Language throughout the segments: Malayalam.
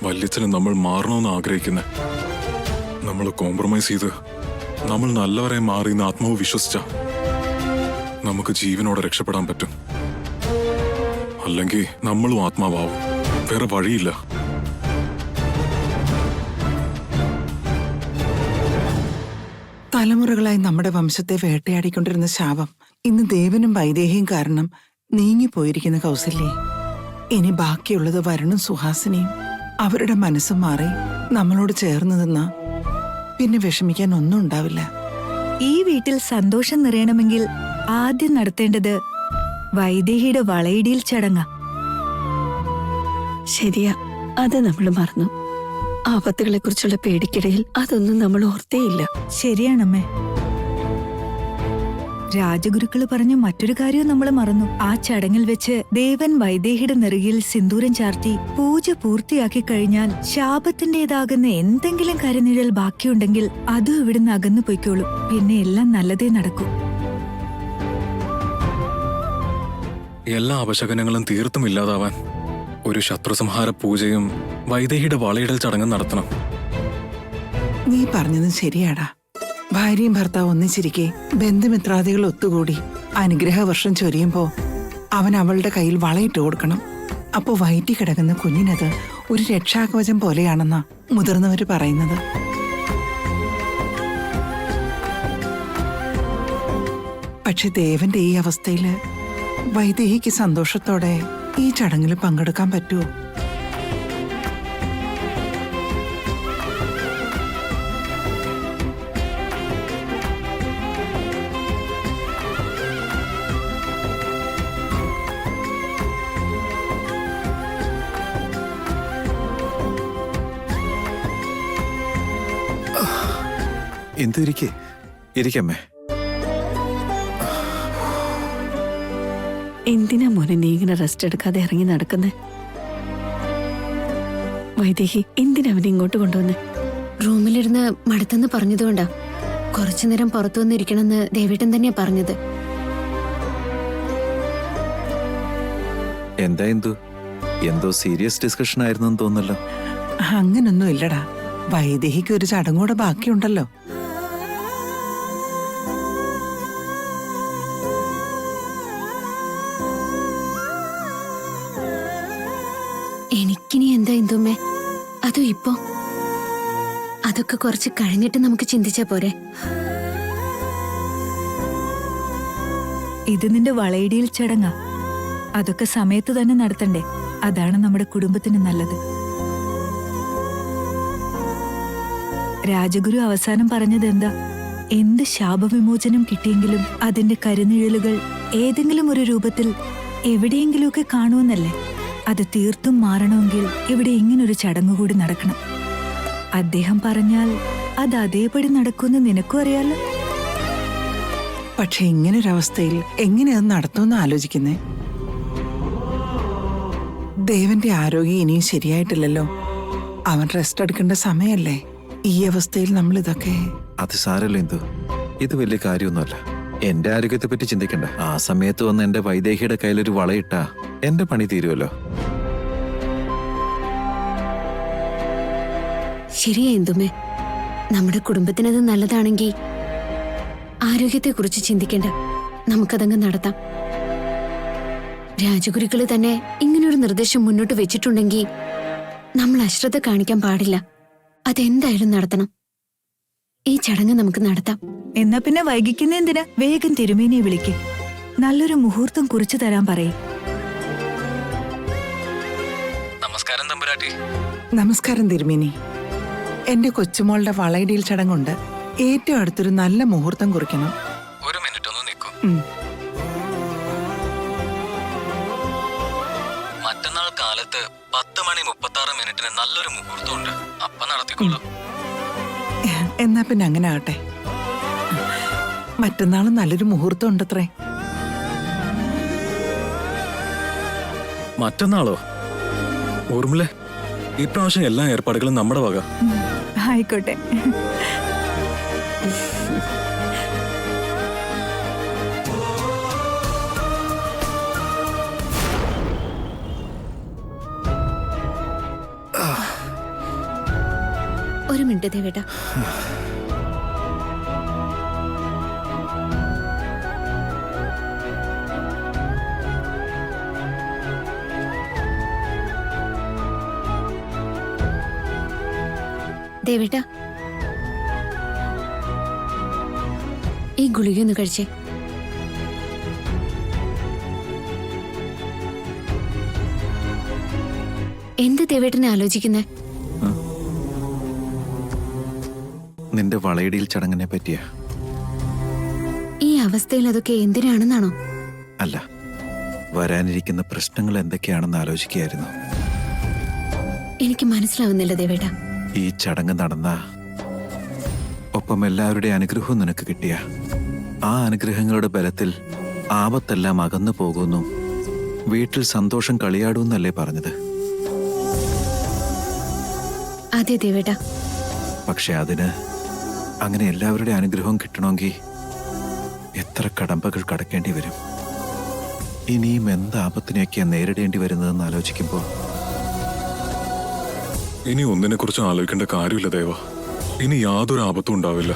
വല്യച്ഛന് നമ്മൾ മാറണമെന്ന് ആഗ്രഹിക്കുന്നത്. നമ്മൾ കോംപ്രമൈസ് ചെയ്ത് നമ്മൾ നല്ലവരെ മാറിയെന്ന് ആത്മാവ് വിശ്വസിച്ച നമുക്ക് ജീവനോടെ രക്ഷപ്പെടാൻ പറ്റും. അല്ലെങ്കിൽ നമ്മളും ആത്മാവാവും. വേറെ വഴിയില്ല. തലമുറകളായി നമ്മുടെ വംശത്തെ വേട്ടയാടിക്കൊണ്ടിരുന്ന ശാപം ഇന്ന് ദേവനും വൈദേഹിയും കാരണം നീങ്ങിപ്പോയിരിക്കുന്ന കൗസല്യേ. ഇനി ബാക്കിയുള്ളത് വരുണും സുഹാസിനിയും. അവരുടെ മനസ്സും മാറി നമ്മളോട് ചേർന്ന് നിന്ന പിന്നെ വിഷമിക്കാൻ ഒന്നും ഉണ്ടാവില്ല. ഈ വീട്ടിൽ സന്തോഷം നിറയണമെങ്കിൽ ആദ്യം നടത്തേണ്ടത് വൈദേഹിയുടെ വളയിടിയിൽ ചടങ്ങ. ശരിയാ, അത് നമ്മൾ മറന്നു. ആപത്തുകളെ കുറിച്ചുള്ള പേടിക്കിടയിൽ അതൊന്നും നമ്മൾ ഓർത്തേയില്ല. ശരിയാണമ്മേ. രാജഗുരുക്കള് പറഞ്ഞ മറ്റൊരു കാര്യവും നമ്മൾ മറന്നു. ആ ചടങ്ങിൽ വെച്ച് ദേവൻ വൈദേഹിയുടെ നെറുകിൽ സിന്ദൂരം ചാർത്തി പൂജ പൂർത്തിയാക്കി കഴിഞ്ഞാൽ ശാപത്തിന്റേതാകുന്ന എന്തെങ്കിലും കരനിഴൽ ബാക്കിയുണ്ടെങ്കിൽ അതും ഇവിടുന്ന് അകന്നു പൊയ്ക്കോളും. പിന്നെ എല്ലാം നല്ലതേ നടക്കൂ. എല്ലാ അപശകനങ്ങളും തീർത്തും ഇല്ലാതാവാൻ ഒരു ശത്രുസംഹാര പൂജയും വൈദേഹിയുടെ വളയിടൽ ചടങ്ങും നടത്തണം. നീ പറഞ്ഞതും ശരിയാടാ. ഭാര്യയും ഭർത്താവ് ഒന്നിച്ചിരിക്കെ ബന്ധുമിത്രാദികൾ ഒത്തുകൂടി അനുഗ്രഹവർഷം ചൊരിയുമ്പോ അവൻ അവളുടെ കയ്യിൽ വളയിട്ട് കൊടുക്കണം. അപ്പോ വയറ്റി കിടക്കുന്ന കുഞ്ഞിനത് ഒരു രക്ഷാകവചം പോലെയാണെന്നാ മുതിർന്നവര് പറയുന്നത്. പക്ഷെ ദേവന്റെ ഈ അവസ്ഥയില് വൈദേഹിക്ക് സന്തോഷത്തോടെ ഈ ചടങ്ങിൽ പങ്കെടുക്കാൻ പറ്റുമോ? എന്തു ഇരിക്കമ്മേ. എന്തിനാ മോനെ നീ ഇങ്ങനെ റെസ്റ്റ് എടുക്കാതെ ഇറങ്ങി നടക്കുന്നേ? വൈദേഹി, എന്തിനാ അവനെ ഇങ്ങോട്ട് കൊണ്ടുവന്നേ? റൂമിലിരുന്ന് മടുത്തെന്ന് പറഞ്ഞതുകൊണ്ടാ. കുറച്ചുനേരം പുറത്തു വന്നിരിക്കണമെന്ന് ദേവേട്ടൻ തന്നെയാ പറഞ്ഞത്. എന്താ എന്തോ സീരിയസ് ഡിസ്കഷൻ ആയിരുന്നു തോന്നല്ലോ. അങ്ങനൊന്നും ഇല്ലടാ. വൈദേഹിക്ക് ഒരു ചടങ്ങൂടെ ബാക്കിയുണ്ടല്ലോ. എനിക്കിനി എന്താ എന്തുമ്മേ? അതോ ഇപ്പോ? അതൊക്കെ കുറച്ച് കഴിഞ്ഞിട്ട് നമുക്ക് ചിന്തിച്ചാ പോരെ? ഇത് നിന്റെ വളയിടിയിൽ ചടങ്ങാ. അതൊക്കെ സമയത്ത് തന്നെ നടത്തണ്ടേ? അതാണ് നമ്മുടെ കുടുംബത്തിന് നല്ലത്. രാജഗുരു അവസാനം പറഞ്ഞത് എന്താ? എന്ത് ശാപവിമോചനം കിട്ടിയെങ്കിലും അതിന്റെ കരുനിഴലുകൾ ഏതെങ്കിലും ഒരു രൂപത്തിൽ എവിടെയെങ്കിലുമൊക്കെ കാണുമെന്നല്ലേ? അത് തീർത്തും മാറണമെങ്കിൽ ഇവിടെ ഇങ്ങനൊരു ചടങ്ങ് കൂടി നടക്കണം. അദ്ദേഹം പറഞ്ഞാൽ അത് അതേപടി നടക്കുമെന്ന് നിനക്കും അറിയാലോ. പക്ഷെ ഇങ്ങനൊരവസ്ഥയിൽ എങ്ങനെ അത് നടത്തുമെന്ന് ആലോചിക്കുന്നേ. ദേവന്റെ ആരോഗ്യം ഇനിയും ശരിയായിട്ടില്ലല്ലോ. അവൻ റെസ്റ്റ് എടുക്കേണ്ട സമയല്ലേ? ഈ അവസ്ഥയിൽ നമ്മൾ ഇതൊക്കെ... അത് സാരല്ല ഇത് വലിയ കാര്യമൊന്നുമല്ല. എന്റെ ആരോഗ്യത്തെ പറ്റി ചിന്തിക്കണ്ട. ആ സമയത്ത് വന്ന് എന്റെ വൈദേഹിയുടെ കയ്യിലൊരു വളയിട്ടാ എന്റെ പണി തീരുമല്ലോ. ശരിയാ എന്തുമ്മേ. നമ്മുടെ കുടുംബത്തിനത് നല്ലതാണെങ്കിൽ ആരോഗ്യത്തെക്കുറിച്ച് ചിന്തിക്കേണ്ട. നമുക്കതങ്ങ് നടത്താം. രാജഗുരുക്കള് തന്നെ ഇങ്ങനൊരു നിർദ്ദേശം മുന്നോട്ട് വെച്ചിട്ടുണ്ടെങ്കിൽ നമ്മൾ അശ്രദ്ധ കാണിക്കാൻ പാടില്ല. അതെന്തായാലും നടത്തണം. ഈ ചടങ്ങ് നമുക്ക് നടത്താം. എന്നാ പിന്നെ വൈകിക്കുന്ന എന്തിനാ? വേഗം തിരുമേനിയെ വിളിക്ക്. നല്ലൊരു മുഹൂർത്തം കുറിച്ചു തരാൻ പറയും. നമസ്കാരം തമ്പുരാട്ടി. നമസ്കാരം തിരുമേനി. എന്റെ കൊച്ചുമോളുടെ വളയിടിയിൽ ചടങ്ങുണ്ട്. ഏറ്റവും അടുത്തൊരു നല്ല മുഹൂർത്തം കുറിക്കണം. ഒരു മിനിറ്റ് ഒന്ന് നിൽക്കൂ. മറ്റന്നാൾ കാലത്ത് 10:36 നല്ലൊരു മുഹൂർത്തമുണ്ട്. അപ്പ നടത്തിക്കോളൂ. എന്നാ പിന്നെ അങ്ങനെ ആകട്ടെ. മറ്റന്നാളും നല്ലൊരു മുഹൂർത്തം ഉണ്ടത്രേ. മറ്റന്നാളോ? ഓർമ്മല്ലേ, ഈ പ്രാവശ്യം എല്ലാ ഏർപ്പാടുകളും നമ്മുടെ വക. ആയിക്കോട്ടെ. ഒരു മിനിറ്റ് ദേവേട്ട. ദേവേട്ട, ഈ ഗുളിക ഒന്ന് കഴിച്ചേ. എന്ത് ദേവേട്ടനെ ആലോചിക്കുന്നേ? നിന്റെ വളയിടിയിൽ ചടങ്ങിനെ പറ്റിയാ. ഈ അവസ്ഥയിൽ അതൊക്കെ എന്തിനാണെന്നാണോ? അല്ല, വരാനിരിക്കുന്ന പ്രശ്നങ്ങൾ എന്തൊക്കെയാണെന്ന് ആലോചിക്കുകയായിരുന്നു. എനിക്ക് മനസ്സിലാവുന്നില്ല ദേവേട്ട. ഈ ചടങ്ങ് നടന്ന ഒപ്പം എല്ലാവരുടെ അനുഗ്രഹവും നിനക്ക് കിട്ടിയ ആ അനുഗ്രഹങ്ങളുടെ ബലത്തിൽ ആപത്തെല്ലാം അകന്നു പോകുന്നു, വീട്ടിൽ സന്തോഷം കളിയാടൂന്നല്ലേ പറഞ്ഞത്? അതെ ദേവേട്ട. പക്ഷെ അതിന് അങ്ങനെ എല്ലാവരുടെ അനുഗ്രഹവും കിട്ടണമെങ്കിൽ എത്ര കടമ്പകൾ കടക്കേണ്ടി വരും? ഇനിയും എന്ത് ആപത്തിനെയൊക്കെയാ നേരിടേണ്ടി വരുന്നതെന്ന് ആലോചിക്കുമ്പോൾ ഇനി ഒന്നിനെ കുറിച്ച് ആലോചിക്കേണ്ട കാര്യമില്ല ദേവ. ഇനി യാതൊരു ആപത്തും ഉണ്ടാവില്ല.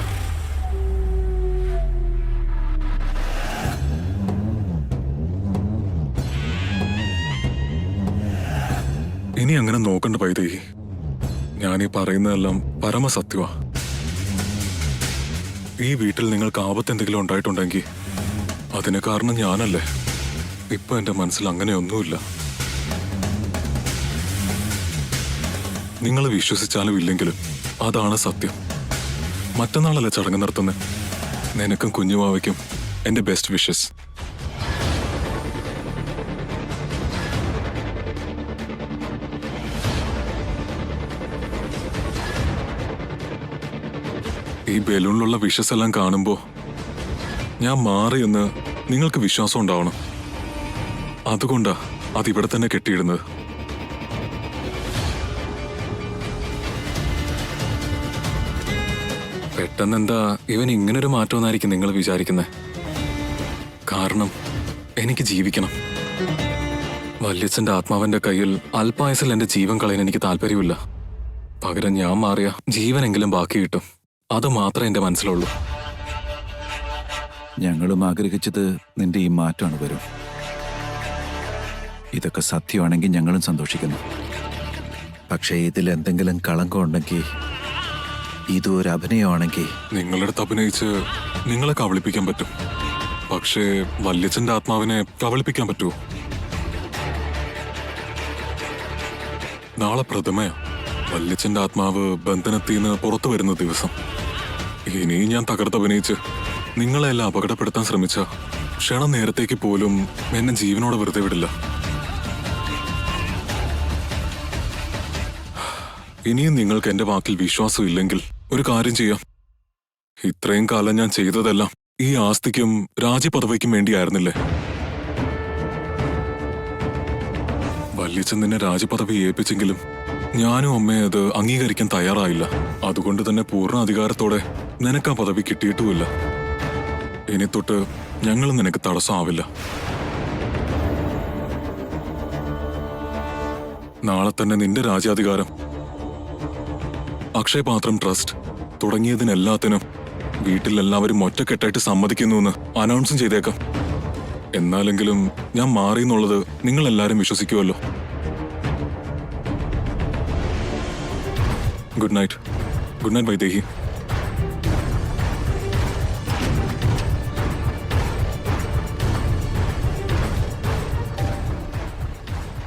ഇനി അങ്ങനെ നോക്കണ്ട വൈദേഹി. ഞാനീ പറയുന്നതെല്ലാം പരമസത്യമാ. ഈ വീട്ടിൽ നിങ്ങൾക്ക് ആപത്ത് എന്തെങ്കിലും ഉണ്ടായിട്ടുണ്ടെങ്കിൽ അതിന് കാരണം ഞാനല്ലേ. ഇപ്പൊ എന്റെ മനസ്സിൽ അങ്ങനെയൊന്നുമില്ല. നിങ്ങൾ വിശ്വസിച്ചാലും ഇല്ലെങ്കിലും അതാണ് സത്യം. മറ്റന്നാളല്ലേ ചടങ്ങ് നടത്തുന്നത്. നിനക്കും കുഞ്ഞുമാവയ്ക്കും എന്റെ ബെസ്റ്റ് വിഷസ്. ഈ ബലൂണിലുള്ള വിഷസ് എല്ലാം കാണുമ്പോ ഞാൻ മാറിയെന്ന് നിങ്ങൾക്ക് വിശ്വാസം ഉണ്ടാവണം. അതുകൊണ്ടാ അതിവിടെ തന്നെ കെട്ടിയിടുന്നത്. പെട്ടെന്നെന്താ ഇവൻ ഇങ്ങനൊരു മാറ്റമെന്നായിരിക്കും നിങ്ങൾ വിചാരിക്കുന്നത്. കാരണം എനിക്ക് ജീവിക്കണം. വല്യച്ഛന്റെ ആത്മാവിന്റെ കയ്യിൽ അല്പായസിൽ എന്റെ ജീവൻ കളയാൻ എനിക്ക് താല്പര്യമില്ല. പകരം ഞാൻ മാറിയ ജീവനെങ്കിലും ബാക്കി കിട്ടും. അത് മാത്രമേ എന്റെ മനസ്സിലുള്ളൂ. ഞങ്ങളും ആഗ്രഹിച്ചത് നിന്റെ ഈ മാറ്റമാണ് വരും. ഇതൊക്കെ സത്യമാണെങ്കിൽ ഞങ്ങളും സന്തോഷിക്കുന്നു. പക്ഷേ ഇതിൽ എന്തെങ്കിലും കളങ്കം ഉണ്ടെങ്കിൽ, ഇതും ഒരു അഭിനയമാണെങ്കിൽ, നിങ്ങളുടെ അടുത്ത് അഭിനയിച്ച് നിങ്ങളെ കബളിപ്പിക്കാൻ പറ്റും. പക്ഷേ വല്യച്ഛന്റെ ആത്മാവിനെ കബളിപ്പിക്കാൻ പറ്റുമോ? നാളെ പ്രഥമയാ. വല്യച്ഛന്റെ ആത്മാവ് ബന്ധനത്തിൽ നിന്ന് പുറത്തു വരുന്ന ദിവസം. ഇനിയും ഞാൻ തകർത്തഭിനയിച്ച് നിങ്ങളെല്ലാം അപകടപ്പെടുത്താൻ ശ്രമിച്ച ക്ഷണം നേരത്തേക്ക് പോലും എന്നെ ജീവനോടെ വെറുതെ വിടില്ല. ഇനിയും നിങ്ങൾക്ക് എന്റെ വാക്കിൽ വിശ്വാസം ഇല്ലെങ്കിൽ ഒരു കാര്യം ചെയ്യാം. ഇത്രയും കാലം ഞാൻ ചെയ്തതെല്ലാം ഈ ആസ്തിക്കും രാജ്യപദവിക്കും വേണ്ടിയായിരുന്നില്ലേ? വല്യച്ഛൻ നിന്നെ രാജ്യപദവി ഏൽപ്പിച്ചെങ്കിലും ഞാനും അമ്മയെ അത് അംഗീകരിക്കാൻ തയ്യാറായില്ല. അതുകൊണ്ട് തന്നെ പൂർണ്ണ അധികാരത്തോടെ നിനക്ക് ആ പദവി കിട്ടിയിട്ടുമില്ല. ഇനി തൊട്ട് ഞങ്ങൾ നിനക്ക് തടസ്സമാവില്ല. നാളെ തന്നെ നിന്റെ രാജ്യാധികാരം, അക്ഷയപാത്രം ട്രസ്റ്റ് തുടങ്ങിയതിനെല്ലാത്തിനും വീട്ടിലെല്ലാവരും ഒറ്റക്കെട്ടായിട്ട് സമ്മതിക്കുന്നുവെന്ന് അനൗൺസും ചെയ്തേക്കാം. എന്നാലെങ്കിലും ഞാൻ മാറിയെന്നുള്ളത് നിങ്ങളെല്ലാരും വിശ്വസിക്കുമല്ലോ. Good night. Good night Vaidehi.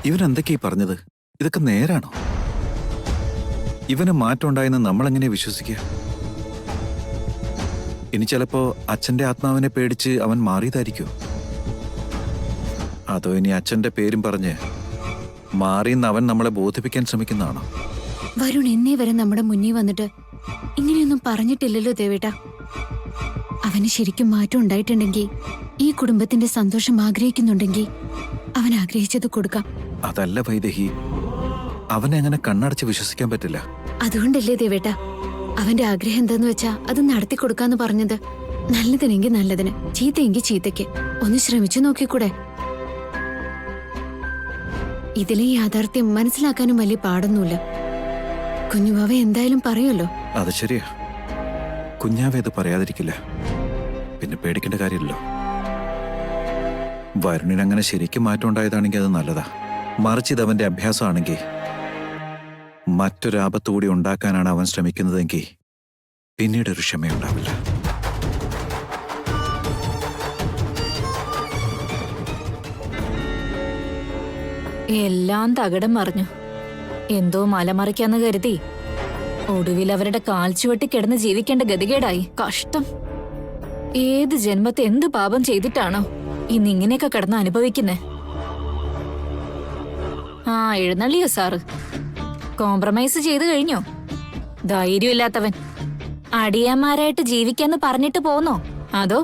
ഇവനെന്തൊക്കെയാ പറഞ്ഞത്? ഇതൊക്കെ നേരാണോ? ഇവന് മാറ്റം ഉണ്ടായെന്ന് നമ്മളെങ്ങനെ വിശ്വസിക്കുക? ഇനി ചിലപ്പോ അച്ഛന്റെ ആത്മാവിനെ പേടിച്ച് അവൻ മാറിയതായിരിക്കോ? അതോ ഇനി അച്ഛന്റെ പേരും പറഞ്ഞ് മാറിയെന്ന് അവൻ നമ്മളെ ബോധിപ്പിക്കാൻ ശ്രമിക്കുന്നതാണോ? വരുൺ എന്നേ വരെ നമ്മുടെ മുന്നിൽ വന്നിട്ട് ഇങ്ങനെയൊന്നും പറഞ്ഞിട്ടില്ലല്ലോ ദേവേട്ട. അവന് ശരിക്കും മാറ്റം ഉണ്ടായിട്ടുണ്ടെങ്കിൽ, ഈ കുടുംബത്തിന്റെ സന്തോഷം ആഗ്രഹിക്കുന്നുണ്ടെങ്കിൽ അവൻ ആഗ്രഹിച്ചത് കൊടുക്കാം. അതല്ല വൈദേഹി, അവനെ അങ്ങനെ കണ്ണടച്ച് വിശ്വസിക്കാൻ പറ്റില്ല. അതുകൊണ്ടല്ലേ ദേവേട്ട അവന്റെ ആഗ്രഹം എന്താന്ന് വെച്ചാ അത് നടത്തി കൊടുക്കാന്ന് പറഞ്ഞത്. നല്ലതിനെങ്കിൽ നല്ലതിന്, ചീത്തയെങ്കിൽ ചീത്തയ്ക്ക്. ഒന്ന് ശ്രമിച്ചു നോക്കിക്കൂടെ? ഇതിലെ യാഥാർത്ഥ്യം മനസ്സിലാക്കാനും വലിയ പാടൊന്നുമില്ല. കുഞ്ഞുവാവ എന്തായാലും പറയുമല്ലോ. അത് ശരിയാ. കുഞ്ഞാവേ അത് പറയാതിരിക്കില്ല. പിന്നെ പേടിക്കേണ്ട കാര്യമില്ലല്ലോ. വരുണിന് അങ്ങനെ ശരിക്കും മാറ്റം ഉണ്ടായതാണെങ്കിൽ അത് നല്ലതാ. മറിച്ച് ഇത് അവന്റെ അഭ്യാസമാണെങ്കിൽ, മറ്റൊരാപത്ത് കൂടി ഉണ്ടാക്കാനാണ് അവൻ ശ്രമിക്കുന്നതെങ്കിൽ പിന്നീട് ഒരു ക്ഷമയുണ്ടാവില്ല. എല്ലാം തകിടം മറിഞ്ഞു. എന്തോ മലമറിക്കാന്ന് കരുതി ഒടുവിൽ അവരുടെ കാൽച്ചുവട്ടി കിടന്ന് ജീവിക്കേണ്ട ഗതികേടായി. കഷ്ടം. ഏത് ജന്മത്തെ എന്ത് പാപം ചെയ്തിട്ടാണോ ഇന്ന് ഇങ്ങനെയൊക്കെ കിടന്ന് അനുഭവിക്കുന്നേ? ആ, എഴുന്നള്ളിയോ സാറ്? കോംപ്രമൈസ് ചെയ്തു കഴിഞ്ഞോ? ധൈര്യമില്ലാത്തവൻ. അടിയന്മാരായിട്ട് ജീവിക്കാന്ന് പറഞ്ഞിട്ട് പോന്നോ? അതോ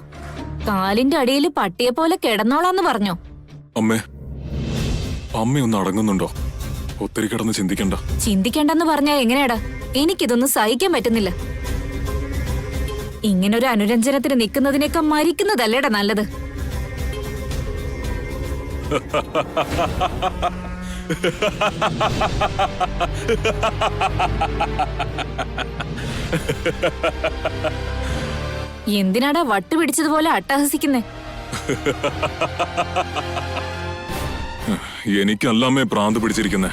കാലിന്റെ അടിയിൽ പട്ടിയെ പോലെ കിടന്നോളാന്ന് പറഞ്ഞോ? അമ്മേ, അമ്മയൊന്ന് അടങ്ങുന്നുണ്ടോ? ഒത്തിരി കിടന്ന് ചിന്തിക്കണ്ട. ചിന്തിക്കണ്ടെന്ന് പറഞ്ഞാ എങ്ങനെയാടാ? എനിക്കിതൊന്നും സഹിക്കാൻ പറ്റുന്നില്ല. ഇങ്ങനൊരു അനുരഞ്ജനത്തിന് നിൽക്കുന്നതിനേക്കാൾ മരിക്കുന്നതല്ലേടാ നല്ലത്. എന്തിനാടാ വട്ടുപിടിച്ചതുപോലെ അട്ടഹസിക്കുന്നേ? എനിക്കല്ലമ്മേ ഭ്രാന്ത് പിടിച്ചിരിക്കുന്നേ.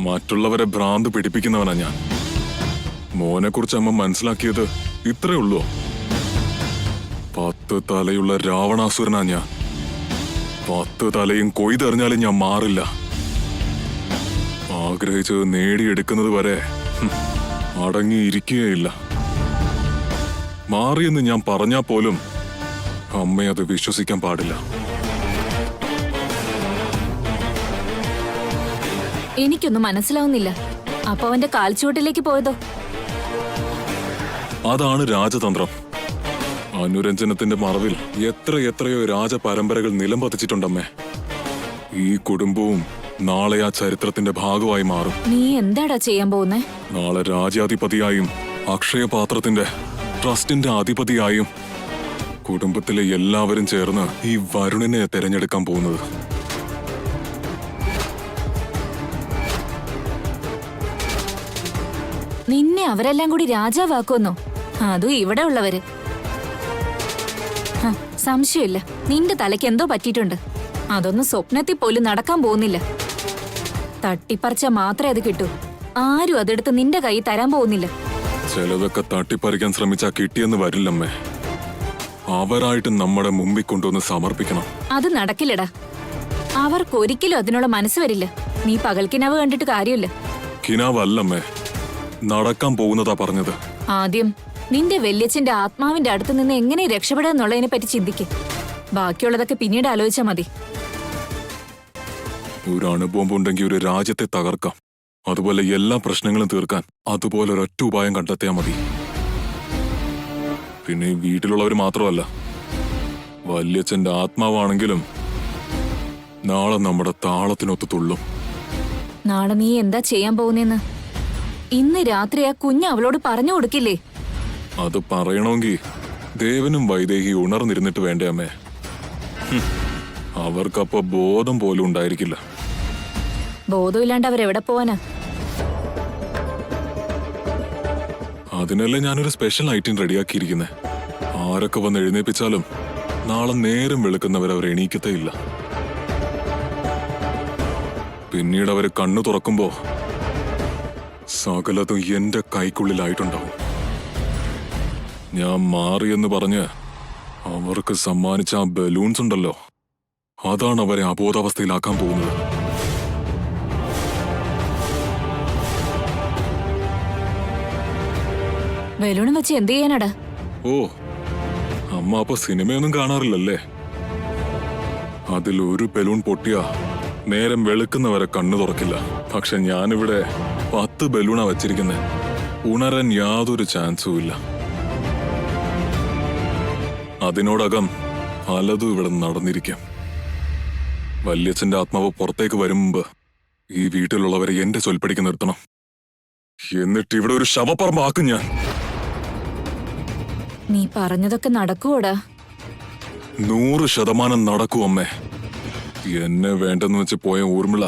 മറ്റുള്ളവരെ ഭ്രാന്ത് പിടിപ്പിക്കുന്നവനാ ഞാൻ. മോനെ കുറിച്ച് അമ്മ മനസ്സിലാക്കിയത് ഇത്രേ ഉള്ളൂ. 10 തലയുള്ള രാവണാസുരനാ ഞാൻ. 10 തലയും കൊയ്തെറിഞ്ഞാലും ഞാൻ മാറില്ല. ആഗ്രഹിച്ചത് നേടിയെടുക്കുന്നത് വരെ അടങ്ങിയിരിക്കുകയില്ല. മാറിയെന്ന് ഞാൻ പറഞ്ഞാൽ പോലും അമ്മയത് വിശ്വസിക്കാൻ പാടില്ല. എനിക്കൊന്നും മനസ്സിലാവുന്നില്ല. അപ്പൊ അവന്റെ കാൽച്ചുവട്ടിലേക്ക് പോയതോ? അതാണ് രാജതന്ത്രം. അനുരഞ്ജനത്തിന്റെ മറവിൽ എത്രയോ രാജപരമ്പരകൾ നിലം പതിച്ചിട്ടുണ്ടമ്മേ. ഈ കുടുംബവും നാളെ ആ ചരിത്രത്തിന്റെ ഭാഗമായി മാറും. നീ എന്താടാ ചെയ്യാൻ പോകുന്നേ? നാളെ രാജ്യാധിപതിയായും അക്ഷയപാത്രത്തിന്റെ ട്രസ്റ്റിന്റെ അധിപതിയായും കുടുംബത്തിലെ എല്ലാവരും ചേർന്ന് ഈ വരുണിനെ തെരഞ്ഞെടുക്കാൻ പോകുന്നത്. നിന്നെ അവരെല്ലാം കൂടി രാജാവാക്കുമെന്നോ? അതും ഇവിടെ ഉള്ളവര്. സംശയമില്ല, നിന്റെ തലയ്ക്ക് എന്തോ പറ്റിയിട്ടുണ്ട്. അതൊന്നും സ്വപ്നത്തിൽ പോലും നടക്കാൻ പോകുന്നില്ല. തട്ടിപ്പറിച്ച മാത്രമേ അത് കിട്ടൂ. ആരും അതെടുത്ത് നിന്റെ കൈ തരാൻ പോകുന്നില്ല. ചിലതൊക്കെ തട്ടിപ്പറിക്കാൻ ശ്രമിച്ചാ കിട്ടിയെന്ന് വരില്ലമ്മേ. അവരായിട്ട് നമ്മുടെ മുമ്പിൽ കൊണ്ടുവന്ന് സമർപ്പിക്കണം. അത് നടക്കില്ലടാ. അവർക്കൊരിക്കലും അതിനുള്ള മനസ്സ് വരില്ല. നീ പകൽക്കിനാവ് കണ്ടിട്ട് കാര്യമില്ല. കിനാവല്ലമ്മേ, നടക്കാൻ പോകുന്നതാ പറഞ്ഞത്. ആദ്യം നിന്റെ വല്യച്ഛന്റെ ആത്മാവിന്റെ അടുത്ത് നിന്ന് എങ്ങനെ രക്ഷപ്പെടാന്നുള്ളതിനെ പറ്റി ചിന്തിക്കും. ബാക്കിയുള്ളതൊക്കെ പിന്നീട് ആലോചിച്ചാ മതി. ഒരു അണുബോംബ് ഉണ്ടെങ്കിൽ ഒരു രാജ്യത്തെ തകർക്കാം. അതുപോലെ എല്ലാ പ്രശ്നങ്ങളും തീർക്കാൻ അതുപോലെ ഒരൊറ്റ ഉപായം കണ്ടെത്തിയാൽ മതി. പിന്നെ ഈ വീട്ടിലുള്ളവർ മാത്രമല്ല, വല്യച്ഛന്റെ ആത്മാവാണെങ്കിലും നാളെ നമ്മുടെ താളത്തിനൊത്ത് തുള്ളും. നാളെ നീ എന്താ ചെയ്യാൻ പോകുന്നേന്ന് ഇന്ന് രാത്രി ആ കുഞ്ഞ് അവളോട് പറഞ്ഞു കൊടുക്കില്ലേ? അത് പറയണമെങ്കിൽ ദേവനും വൈദേഹി ഉണർന്നിരുന്നിട്ട് വേണ്ടേ അമ്മേ. അവർക്കപ്പോ ബോധം പോലും ഉണ്ടായിരിക്കില്ല. ബോധമില്ലാണ്ട് അവരെവിടെ പോവാനാ? അതിനല്ലേ ഞാനൊരു സ്പെഷ്യൽ ഐറ്റം റെഡിയാക്കിയിരിക്കുന്നേ. ആരൊക്കെ വന്ന് എഴുന്നേപ്പിച്ചാലും നാളെ നേരം വെളുക്കുന്നവർ എണീക്കത്തേ ഇല്ല. പിന്നീട് അവര് കണ്ണു തുറക്കുമ്പോ സകലതും എന്റെ കൈക്കുള്ളിലായിട്ടുണ്ടാവും. ഞാൻ മാറിയെന്ന് പറഞ്ഞ് അവർക്ക് സമ്മാനിച്ച ആ ബലൂൺസ് ഉണ്ടല്ലോ, അതാണ് അവരെ അബോധാവസ്ഥയിലാക്കാൻ പോകുന്നത്. ബലൂണും വെച്ച് എന്ത് ചെയ്യാനാടാ? ഓ, അമ്മ അപ്പൊ സിനിമയൊന്നും കാണാറില്ലല്ലേ? അതിലൊരു ബലൂൺ പൊട്ടിയാ നേരം വെളുക്കുന്നവരെ കണ്ണു തുറക്കില്ല. പക്ഷെ ഞാനിവിടെ 10 ബലൂണാ വച്ചിരിക്കുന്നെ. ഉണരാൻ യാതൊരു ചാൻസും ഇല്ല. അതിനോടകം പലതും ഇവിടെ നടന്നിരിക്കാം. വല്യച്ഛന്റെ ആത്മാവ് പുറത്തേക്ക് വരും മുമ്പ് ഈ വീട്ടിലുള്ളവരെ എന്റെ ചൊൽപ്പടിക്ക് നിർത്തണം. എന്നിട്ട് ഇവിടെ ഒരു ശവപ്പറമ്പാക്കും ഞാൻ. നീ പറഞ്ഞതൊക്കെ നടക്കുവോടാ? 100% നടക്കൂ അമ്മേ. എന്നെ വേണ്ടെന്ന് വെച്ച് പോയ ഊർമിള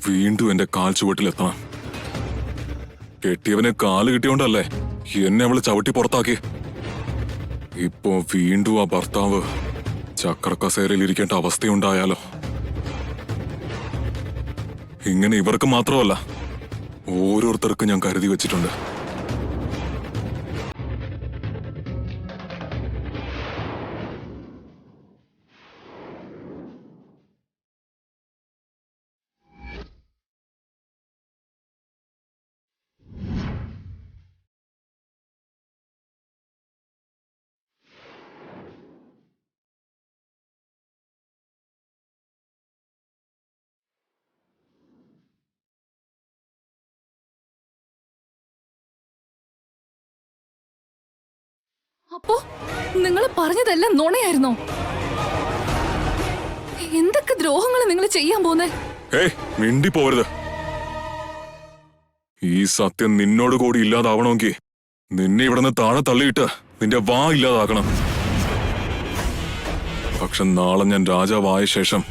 വീണ്ടും എന്റെ കാൽ ചുവട്ടിലെത്തണം. കെട്ടിയവനെ കാല് കിട്ടിയോണ്ടല്ലേ എന്നെ അവള് ചവിട്ടി പുറത്താക്കി. ഇപ്പോ വീണ്ടും ആ ഭർത്താവ് ചക്രക്കസേരയിൽ ഇരിക്കേണ്ട അവസ്ഥയുണ്ടായാലോ? ഇങ്ങനെ ഇവർക്ക് മാത്രമല്ല, ഓരോരുത്തർക്കും ഞാൻ കരുതി വെച്ചിട്ടുണ്ട്. അപ്പോ നിങ്ങൾ പറഞ്ഞതെല്ലാം നുണയായിരുന്നോ? എന്തൊക്കെ ദ്രോഹങ്ങൾ നിങ്ങൾ ചെയ്യാൻ പോന്നെ? ഏയ്, മിണ്ടി പോരുത്. ഈ സത്യം നിന്നോട് കൂടി ഇല്ലാതാവണമെങ്കിൽ നിന്നെ ഇവിടുന്ന് താഴെ തള്ളിയിട്ട് നിന്റെ വാ ഇല്ലാതാക്കണം. പക്ഷെ നാളെ ഞാൻ രാജാവായ ശേഷം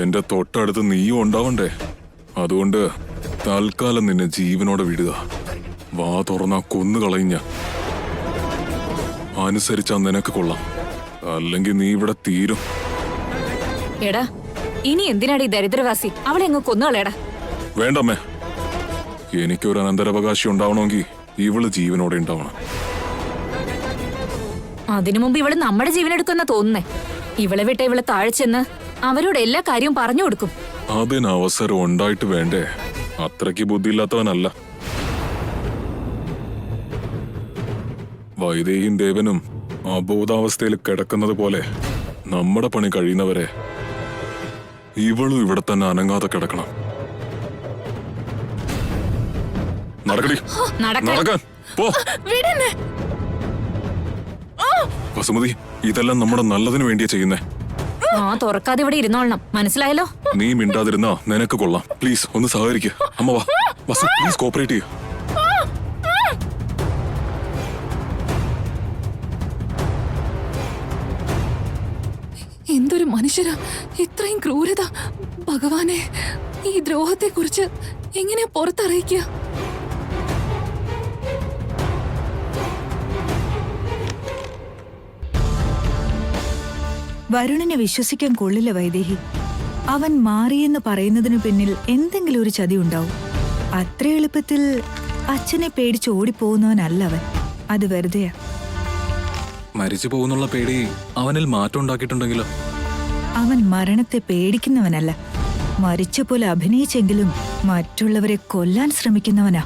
എന്റെ തൊട്ടടുത്ത് നീയും ഉണ്ടാവണ്ടേ? അതുകൊണ്ട് തൽക്കാലം നിന്നെ ജീവനോടെ വിടുക. വാ തുറന്നാ കൊന്നുകളഞ്ഞ അനുസരിച്ചാ നിനക്ക് കൊള്ളാം, അല്ലെങ്കിൽ നീ ഇവിടെ തീരും. എടാ, ഇനി എന്തിനാടി ദരിദ്രവാസി? അവളെ അങ്ങ് കൊന്നുകളേടാ. വേണ്ടമ്മേ, എനിക്കൊരു അനന്തരാവകാശി ഉണ്ടാവണമെങ്കിൽ ഇവള് ജീവനോടെ ഉണ്ടാവണം. അതിനു മുമ്പ് ഇവള് നമ്മുടെ ജീവനെടുക്കുന്ന തോന്നുന്നേ. ഇവളെ വിട്ട ഇവളെ താഴെ ചെന്ന് അവരോട് എല്ലാ കാര്യവും പറഞ്ഞു കൊടുക്കും. അതിന് അവസരം ഉണ്ടായിട്ട് വേണ്ടേ? അത്രയ്ക്ക് ബുദ്ധിയില്ലാത്തവനല്ല. വൈദേഹിയും ദേവനും അബോധാവസ്ഥയിൽ കിടക്കുന്നത് പോലെ നമ്മുടെ പണി കഴിയുന്നവരെ ഇവളും ഇവിടെ തന്നെ അനങ്ങാതെ കിടക്കണം. നടക്കടി, നടക്കാൻ പോ. വസുമതി, ഇതെല്ലാം നമ്മുടെ നല്ലതിന് വേണ്ടിയാ ചെയ്യുന്നേ. ആ തുറക്കാതെ ഇവിടെ ഇരുന്നോളണം, മനസ്സിലായല്ലോ? നീ മിണ്ടാതിരുന്നാ നിനക്ക് കൊള്ളാം. പ്ലീസ് ഒന്ന് സഹകരിക്കുക. അമ്മ വാ, വസു പ്ലീസ് കോപ്പറേറ്റ് ചെയ്യൂ. എന്തൊരു മനുഷ്യരാ, ഇത്രയും ക്രൂരത! ഭഗവാനെ, ഈ ദ്രോഹത്തെ കുറിച്ച് എങ്ങനെയാ പുറത്തറിയിക്കുക? വരുണിനെ വിശ്വസിക്കാൻ കൊള്ളില്ല വൈദേഹി. അവൻ മാറിയെന്ന് പറയുന്നതിനു പിന്നിൽ എന്തെങ്കിലും ഒരു ചതി ഉണ്ടാവും. അത്ര എളുപ്പത്തിൽ അച്ഛനെ പേടിച്ച് ഓടിപ്പോകുന്നവനല്ല അവൻ. അത് വെറുതെയാ. മരിച്ചു പോകുന്നുള്ള പേടി അവനിൽ മാറ്റം ഉണ്ടാക്കിയിട്ടുണ്ടെങ്കിലോ? അവൻ മരണത്തെ പേടിക്കുന്നവനല്ല, മരിച്ച പോലെ അഭിനയിച്ചെങ്കിലും മറ്റുള്ളവരെ കൊല്ലാൻ ശ്രമിക്കുന്നവനാ.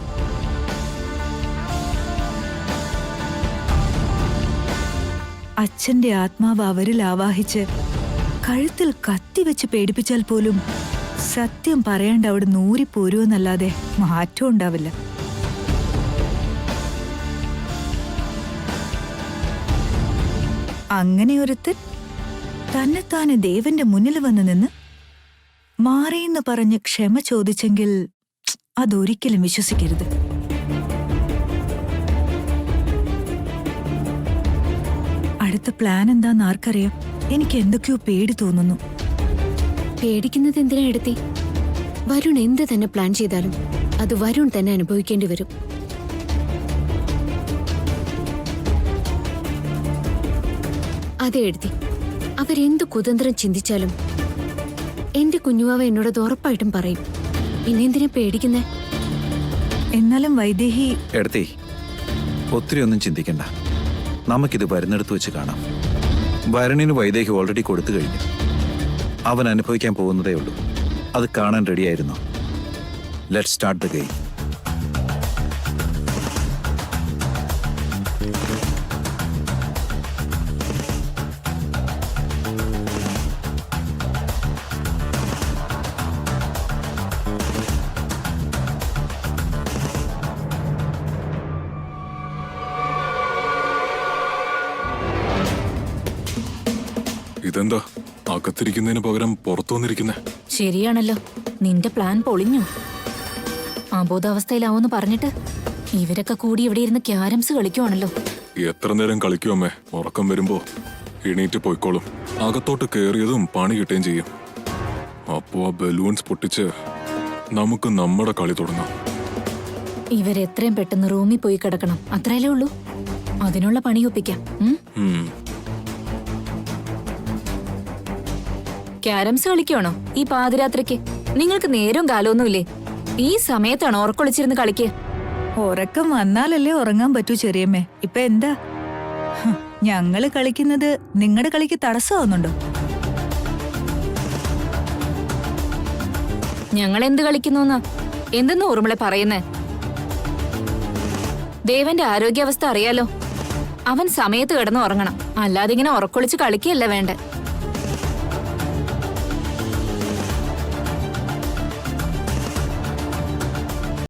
അച്ഛന്റെ ആത്മാവ് അവരിൽ ആവാഹിച്ച് കഴുത്തിൽ കത്തിവെച്ച് പേടിപ്പിച്ചാൽ പോലും സത്യം പറയാണ്ട് അവിടെ നൂറിപ്പോരുമെന്നല്ലാതെ മാറ്റം ഉണ്ടാവില്ല. അങ്ങനെ ഒരുത്തൻ തന്നെത്താനെ ദേവന്റെ മുന്നിൽ വന്ന് നിന്ന് മാറിയെന്ന് പറഞ്ഞ് ക്ഷമ ചോദിച്ചെങ്കിൽ അതൊരിക്കലും വിശ്വസിക്കരുത്. അടുത്ത പ്ലാൻ എന്താന്ന് ആർക്കറിയാം? എനിക്ക് എന്തൊക്കെയോ പേടി തോന്നുന്നു. പേടിക്കുന്നത് എന്തിനാ എടുത്തി? വരുൺ എന്ത് തന്നെ പ്ലാൻ ചെയ്താലും അത് വരുൺ തന്നെ അനുഭവിക്കേണ്ടി വരും. അതെ എഴുതി, അവരെന്ത് കുതന്ത്രം ചിന്തിച്ചാലും എന്റെ കുഞ്ഞുവാവ എന്നോടത് ഉറപ്പായിട്ടും പറയും. പിന്നെ എന്തിനാ പേടിക്കുന്നേ? എന്നാലും വൈദേഹി, എടുത്തേ, ഒത്തിരി ഒന്നും ചിന്തിക്കണ്ട. നമുക്കിത് വരുന്നിടത്ത് വെച്ച് കാണാം. വരുണിന് വൈദേഹി ഓൾറെഡി കൊടുത്തു കഴിഞ്ഞു. അവൻ അനുഭവിക്കാൻ പോകുന്നതേ ഉള്ളൂ. അത് കാണാൻ റെഡിയായിരുന്നു. Let's start the game. ഇതെന്താ അകത്തിരിക്കുന്നതിന് പകരം പുറത്തു വന്നിരിക്കുന്നേ? ശരിയാണല്ലോ, നിന്റെ പ്ലാൻ പൊളിഞ്ഞു. അബോധാവസ്ഥയിലാവോന്ന് പറഞ്ഞിട്ട് ഇവരൊക്കെ കൂടി ഇവിടെ ഇരുന്ന് ക്യാരംസ് കളിക്കുവാണല്ലോ. എത്ര നേരം കളിക്കുമേ? ഉറക്കം വരുമ്പോ എണീറ്റ് പോയിക്കോളും. അകത്തോട്ട് കയറിയതും പണി കിട്ടുകയും ചെയ്യും. അപ്പോ ആ ബലൂൺസ് പൊട്ടിച്ച് നമുക്ക് നമ്മുടെ കളി തുടങ്ങാം. ഇവരെത്രയും പെട്ടെന്ന് റൂമിൽ പോയി കിടക്കണം, അത്രയല്ലേ ഉള്ളൂ. അതിനുള്ള പണി ഒപ്പിക്കാം. ഉം. ക്യാരംസ് കളിക്കുവാണോ ഈ പാതിരാത്രിക്ക്? നിങ്ങൾക്ക് നേരവും കാലമൊന്നുമില്ലേ? ഈ സമയത്താണോ ഉറക്കൊളിച്ചിരുന്ന് കളിക്കുക? ഉറക്കം വന്നാലല്ലേ ഉറങ്ങാൻ പറ്റൂ ചെറിയമ്മേ. ഇപ്പൊ എന്താ ഞങ്ങള് കളിക്കുന്നത് നിങ്ങളുടെ കളിക്ക് തടസ്സമാവുന്നുണ്ടോ? ഞങ്ങൾ എന്ത് കളിക്കുന്നു? എന്തെന്ന് ഊർമിള പറയുന്നേ? ദേവന്റെ ആരോഗ്യാവസ്ഥ അറിയാലോ. അവൻ സമയത്ത് കിടന്ന് ഉറങ്ങണം, അല്ലാതെ ഇങ്ങനെ ഉറക്കൊളിച്ച് കളിക്കുകയല്ല വേണ്ടേ.